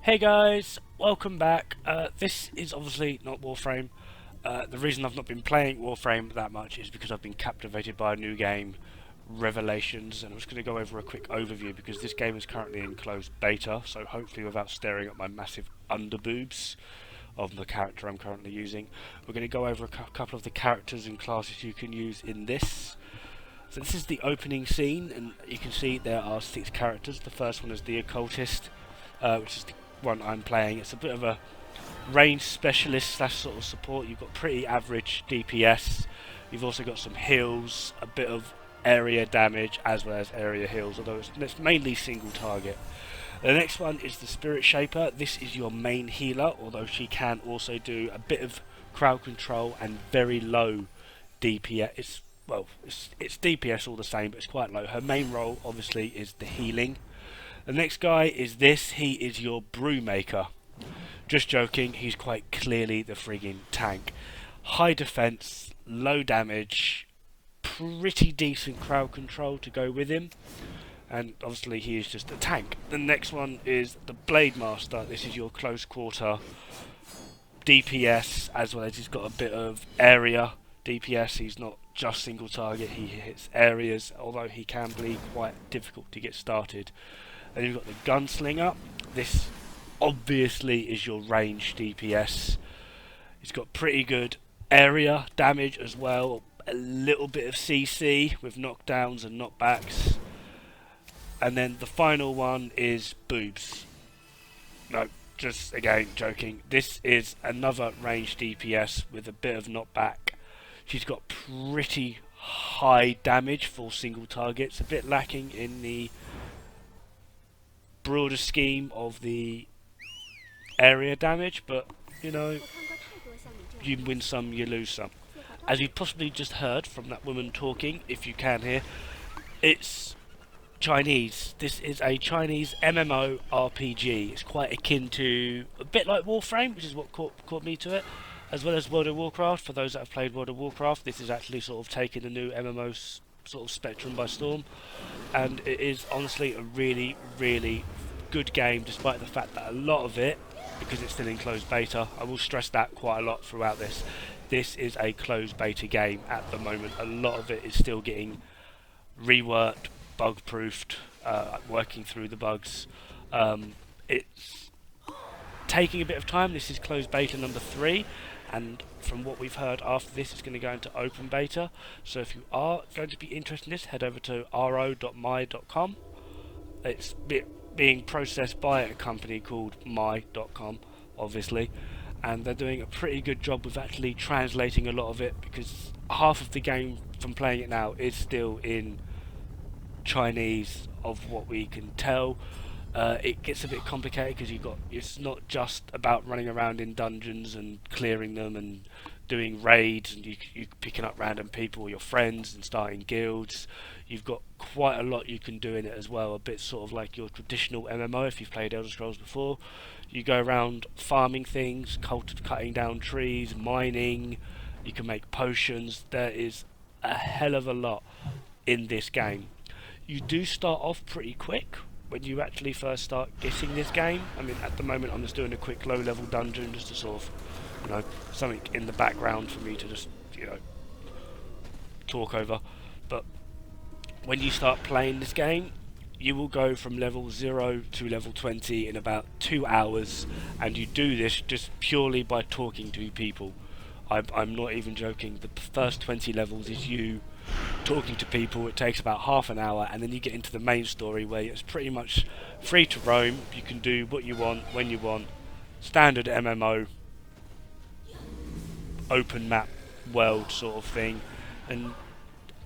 Hey guys, welcome back. This is obviously not Warframe. The reason I've not been playing Warframe that much is because I've been captivated by a new game, Revelations, and I'm just going to go over a quick overview because this game is currently in closed beta, so hopefully without staring at my massive underboobs of the character I'm currently using, we're going to go over a couple of the characters and classes you can use in this. So this is the opening scene, and you can see there are 6 characters. The first one is the Occultist, which is the one I'm playing. It's a bit of a range specialist slash sort of support. You've got pretty average DPS. You've also got some heals, a bit of area damage as well as area heals, although it's mainly single target. The next one is the Spirit Shaper. This is your main healer, although she can also do a bit of crowd control and very low DPS. It's DPS all the same, but it's quite low. Her main role obviously is the healing. The next guy is this. He is your Brewmaker. Just joking, he's quite clearly the frigging tank. High defense, low damage, pretty decent crowd control to go with him. And obviously he is just a tank. The next one is the Blade Master. This is your close quarter DPS, as well as he's got a bit of area DPS. He's not just single target, he hits areas, although he can be quite difficult to get started. Then you've got the Gunslinger. This obviously is your range DPS. He's got pretty good area damage as well, a little bit of CC with knockdowns and knockbacks. And then the final one is Boobs. No, just again joking. This is another range DPS with a bit of knockback. She's got pretty high damage for single targets, a bit lacking in the broader scheme of the area damage, but you know, you win some, you lose some. As you possibly just heard from that woman talking, if you can hear, it's Chinese. This is a Chinese MMORPG. It's quite akin to a bit like Warframe, which is what caught me to it, as well as World of Warcraft. For those that have played World of Warcraft, this is actually sort of taking the new MMO sort of spectrum by storm, and it is honestly a really, really good game, despite the fact that a lot of it, because it's still in closed beta, I will stress that quite a lot throughout this. This is a closed beta game at the moment. A lot of it is still getting reworked, bug-proofed, working through the bugs. It's taking a bit of time. This is closed beta number 3, and from what we've heard after this, it's going to go into open beta. So if you are going to be interested in this, head over to ro.my.com. It's being processed by a company called my.com, obviously, and they're doing a pretty good job with actually translating a lot of it, because half of the game from playing it now is still in Chinese of what we can tell. It gets a bit complicated because it's not just about running around in dungeons and clearing them and doing raids and you picking up random people or your friends and starting guilds. You've got quite a lot you can do in it as well, a bit sort of like your traditional MMO if you've played Elder Scrolls before. You go around farming things, cutting down trees, mining, you can make potions. There is a hell of a lot in this game. You do start off pretty quick when you actually first start getting this game. I mean, at the moment I'm just doing a quick low level dungeon just to sort of, something in the background for me to just, talk over. But when you start playing this game, you will go from level 0 to level 20 in about 2 hours, and you do this just purely by talking to people. I'm not even joking. The first 20 levels is you talking to people. It takes about half an hour, and then you get into the main story where it's pretty much free to roam. You can do what you want when you want. Standard MMO, open map world sort of thing, and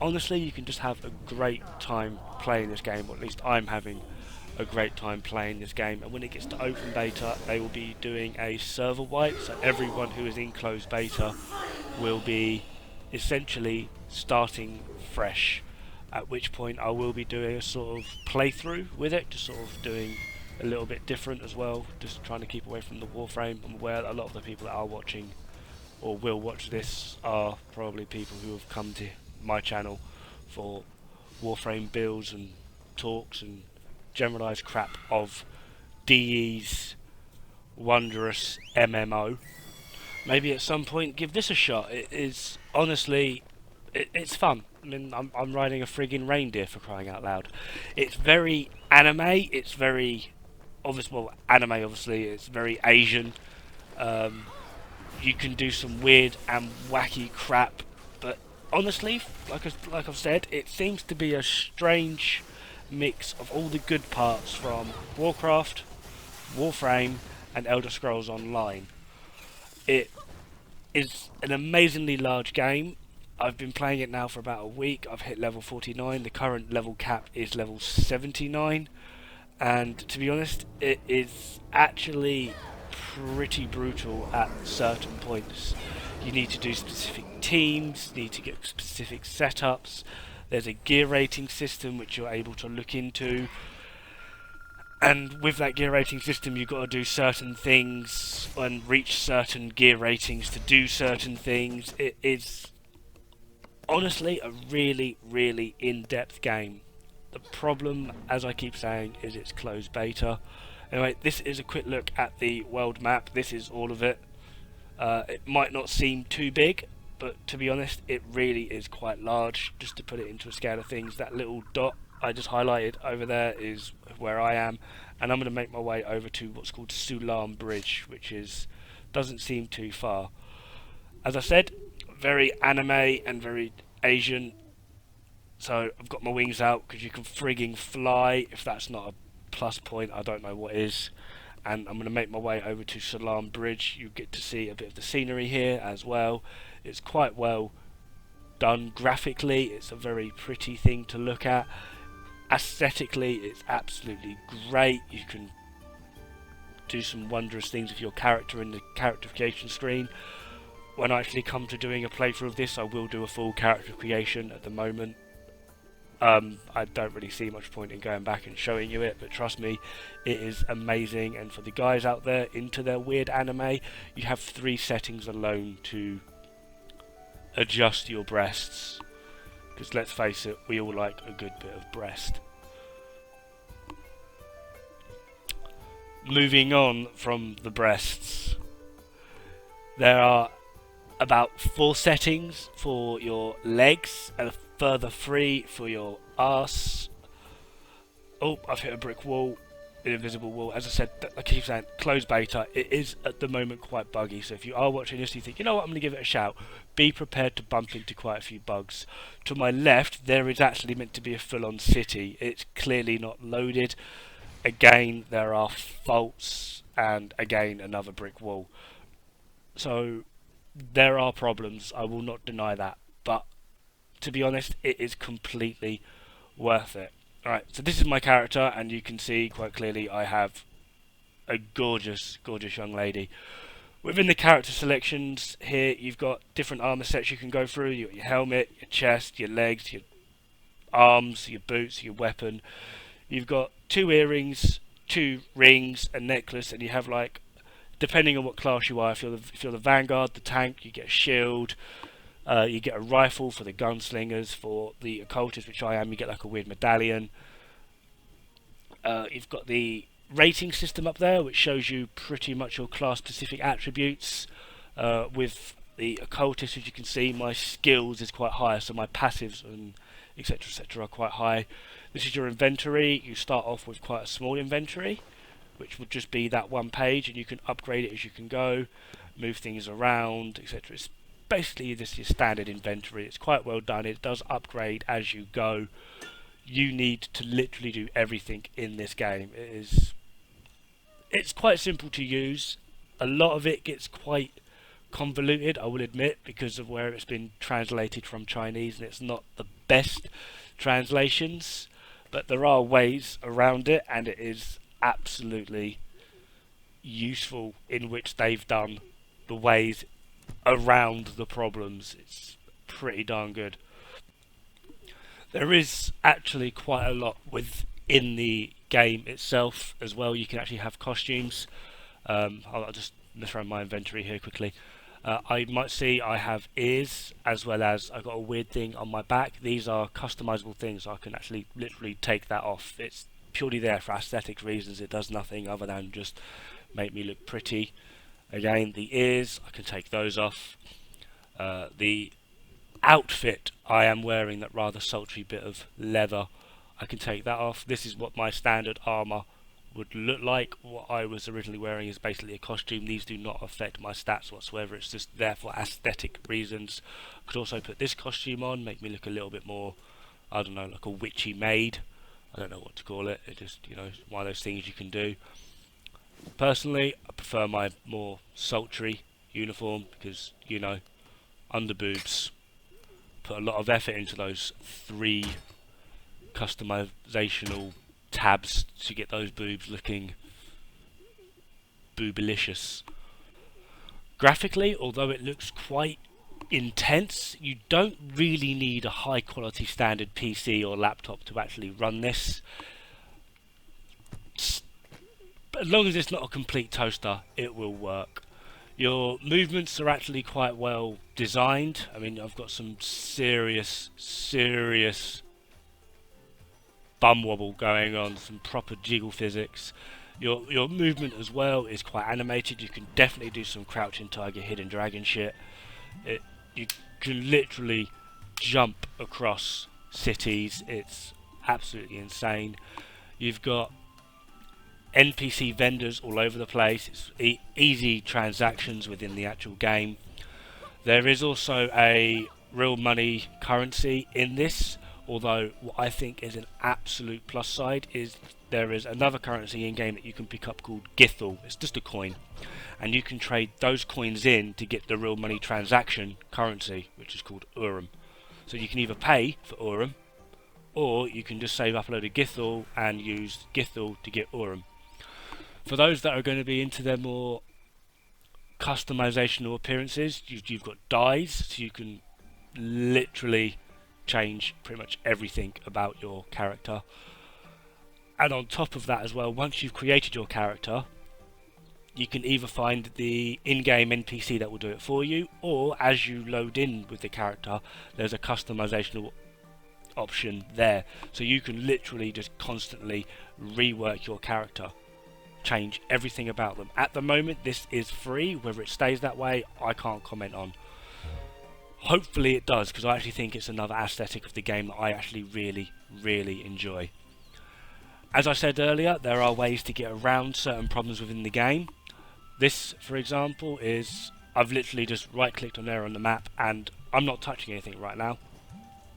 honestly you can just have a great time playing this game, or at least I'm having a great time playing this game. And when it gets to open beta, they will be doing a server wipe, so everyone who is in closed beta will be essentially starting fresh, at which point I will be doing a sort of playthrough with it, just sort of doing a little bit different as well, just trying to keep away from the Warframe. I'm aware that a lot of the people that are watching or will watch this are probably people who have come to my channel for Warframe builds and talks and generalised crap of DEs, wondrous MMO. Maybe at some point give this a shot. It is honestly, it's fun. I mean, I'm riding a friggin' reindeer, for crying out loud. It's very anime. It's very obvious. Well, anime obviously. It's very Asian. Um, you can do some weird and wacky crap, but honestly, like I've said, it seems to be a strange mix of all the good parts from Warcraft, Warframe, and Elder Scrolls Online. It is an amazingly large game. I've been playing it now for about a week. I've hit level 49. The current level cap is level 79. And to be honest, it is actually pretty brutal at certain points. You need to do specific teams, you need to get specific setups. There's a gear rating system which you're able to look into. And with that gear rating system, you've got to do certain things and reach certain gear ratings to do certain things. It is honestly a really, really in-depth game. The problem, as I keep saying, is it's closed beta. Anyway, this is a quick look at the world map. This is all of it. It might not seem too big, but to be honest, it really is quite large. Just to put it into a scale of things, that little dot I just highlighted over there is where I am, and I'm going to make my way over to what's called Sulam Bridge, which doesn't seem too far. As I said, very anime and very Asian, so I've got my wings out because you can frigging fly. If that's not a plus point, I don't know what is. And I'm going to make my way over to Sulam Bridge. You get to see a bit of the scenery here as well. It's quite well done graphically. It's a very pretty thing to look at. Aesthetically, it's absolutely great. You can do some wondrous things with your character in the character creation screen. When I actually come to doing a playthrough of this, I will do a full character creation. At the moment, I don't really see much point in going back and showing you it, but trust me, it is amazing. And for the guys out there into their weird anime, you have 3 settings alone to adjust your breasts. Because let's face it, we all like a good bit of breast. Moving on from the breasts, there are about 4 settings for your legs and a further 3 for your arse. Oh, I've hit a brick wall, an invisible wall. As I said, I keep saying, closed beta. It is at the moment quite buggy, so if you are watching this and you think, you know what, I'm going to give it a shout, be prepared to bump into quite a few bugs. To my left, there is actually meant to be a full-on city. It's clearly not loaded. Again, there are faults, and again, another brick wall. So there are problems, I will not deny that, but to be honest, it is completely worth it. Alright, so this is my character, and you can see quite clearly I have a gorgeous, gorgeous young lady. Within the character selections here, you've got different armor sets you can go through. You've got your helmet, your chest, your legs, your arms, your boots, your weapon. You've got 2 earrings, 2 rings, a necklace, and you have, like, depending on what class you are, if you're the Vanguard, the tank, you get a shield. You get a rifle for the gunslingers. For the occultists, which I am, you get like a weird medallion. You've got the rating system up there, which shows you pretty much your class-specific attributes. With the occultist, as you can see, my skills is quite high, so my passives and etc. are quite high. This is your inventory. You start off with quite a small inventory, which would just be that 1 page, and you can upgrade it as you can go, move things around, etc. It's basically this is your standard inventory. It's quite well done. It does upgrade as you go. You need to literally do everything in this game. It's quite simple to use. A lot of it gets quite convoluted, I will admit, because of where it's been translated from Chinese, and it's not the best translations, but there are ways around it, and it is absolutely useful in which they've done the ways around the problems. It's pretty darn good. There is actually quite a lot within the game itself as well. You can actually have costumes. I'll just mess around my inventory here quickly. I might see I have ears, as well as I've got a weird thing on my back. These are customizable things. I can actually literally take that off. It's purely there for aesthetic reasons. It does nothing other than just make me look pretty. Again, the ears, I can take those off. The outfit, I am wearing that rather sultry bit of leather, I can take that off. This is what my standard armour would look like. What I was originally wearing is basically a costume. These do not affect my stats whatsoever, it's just there for aesthetic reasons. I could also put this costume on, make me look a little bit more, I don't know, like a witchy maid. I don't know what to call it, it just, you know, one of those things you can do. Personally, I prefer my more sultry uniform because, you know, under boobs. Put a lot of effort into those 3 customizational tabs to get those boobs looking boobalicious. Graphically, although it looks quite intense, you don't really need a high quality standard PC or laptop to actually run this. As long as it's not a complete toaster, it will work. Your movements are actually quite well designed. I mean, I've got some serious bum wobble going on, some proper jiggle physics. Your movement as well is quite animated. You can definitely do some crouching tiger, hidden dragon shit. You can literally jump across cities. It's absolutely insane. You've got NPC vendors all over the place. It's easy transactions within the actual game. There is also a real money currency in this, although what I think is an absolute plus side is there is another currency in game that you can pick up called Githel. It's just a coin, and you can trade those coins in to get the real money transaction currency, which is called Urim. So you can either pay for Urim, or you can just save up a load of Githel and use Githel to get Urim. For those that are going to be into their more customizational appearances, you've got dyes, so you can literally change pretty much everything about your character. And on top of that as well, once you've created your character, you can either find the in-game NPC that will do it for you, or as you load in with the character, there's a customizational option there. So you can literally just constantly rework your character, change everything about them. At the moment this is free. Whether it stays that way, I can't comment on. Hopefully it does, because I actually think it's another aesthetic of the game that I actually really enjoy. As I said earlier, there are ways to get around certain problems within the game. This, for example, is I've literally just right clicked on there on the map and I'm not touching anything right now.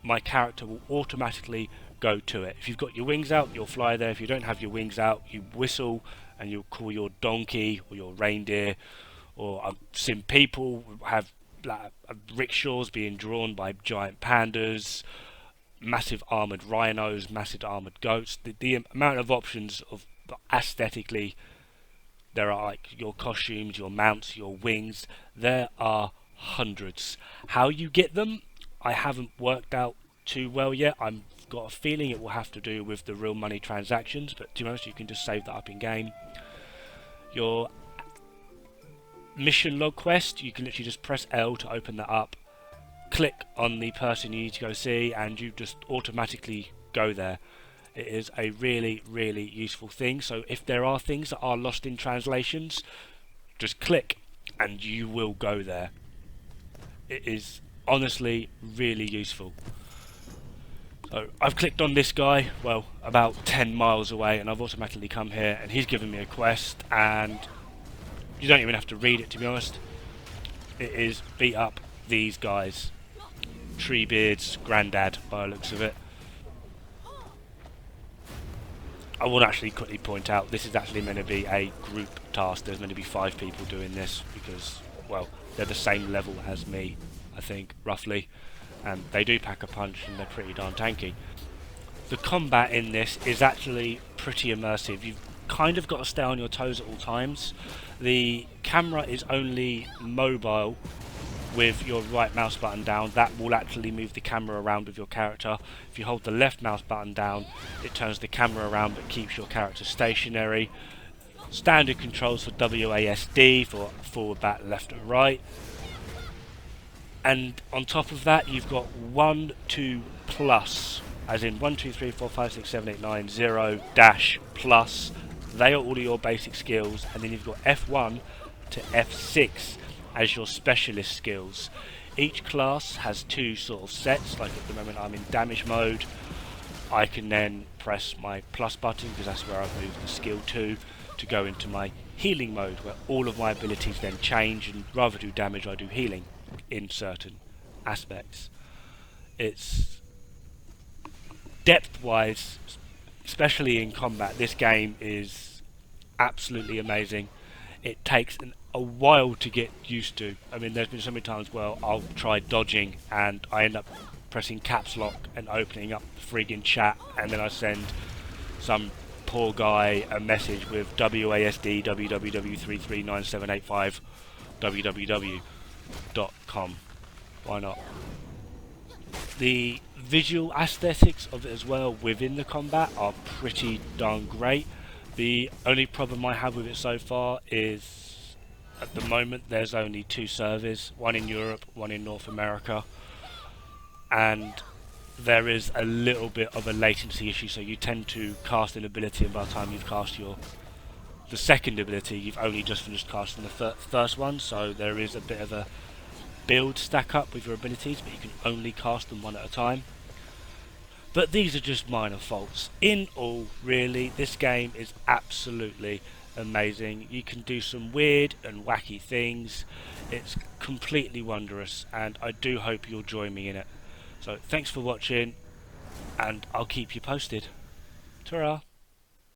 My character will automatically go to it. If you've got your wings out, you'll fly there. If you don't have your wings out, you whistle and you'll call your donkey or your reindeer. Or I've seen people have like rickshaws being drawn by giant pandas, massive armoured rhinos, massive armoured goats. The amount of options of aesthetically, there are like your costumes, your mounts, your wings. There are hundreds. How you get them, I haven't worked out too well yet. I've got a feeling it will have to do with the real money transactions, but to be honest, you can just save that up in game. Your mission log quest, you can literally just press L to open that up, click on the person you need to go see, and you just automatically go there. It is a really useful thing. So if there are things that are lost in translations, just click and you will go there. It is honestly really useful. So I've clicked on this guy, well, about 10 miles away, and I've automatically come here and he's given me a quest, and you don't even have to read it, to be honest. It is beat up these guys. Treebeard's granddad, by the looks of it. I will actually quickly point out, this is actually meant to be a group task. There's meant to be 5 people doing this because, well, they're the same level as me, I think, roughly. And they do pack a punch and they're pretty darn tanky. The combat in this is actually pretty immersive. You've kind of got to stay on your toes at all times. The camera is only mobile with your right mouse button down. That will actually move the camera around with your character. If you hold the left mouse button down, it turns the camera around but keeps your character stationary. Standard controls for WASD for forward, back, left and right. And on top of that, you've got 1, 2 plus, as in 1, 2, 3, 4, 5, 6, 7, 8, 9, 0 dash plus They are all of your basic skills, and then you've got F1 to F6 as your specialist skills. Each class has two sort of sets. Like at the moment I'm in damage mode, I can then press my plus button, because that's where I've moved the skill to go into my healing mode, where all of my abilities then change, and rather do damage I do healing in certain aspects. It's depth wise, especially in combat, this game is absolutely amazing. It takes a while to get used to. I mean, there's been so many times where I'll try dodging and I end up pressing caps lock and opening up the friggin' chat, and then I send some poor guy a message with WASD www339785 www.com. Why not? The visual aesthetics of it as well within the combat are pretty darn great. The only problem I have with it so far is at the moment there's only two servers, one in Europe, one in North America, and there is a little bit of a latency issue, so you tend to cast an ability and by the time you've cast the second ability you've only just finished casting the first one, so there is a bit of a build stack up with your abilities, but you can only cast them one at a time. But these are just minor faults. In all, really, this game is absolutely amazing. You can do some weird and wacky things. It's completely wondrous, and I do hope you'll join me in it. So thanks for watching, and I'll keep you posted. Ta-ra!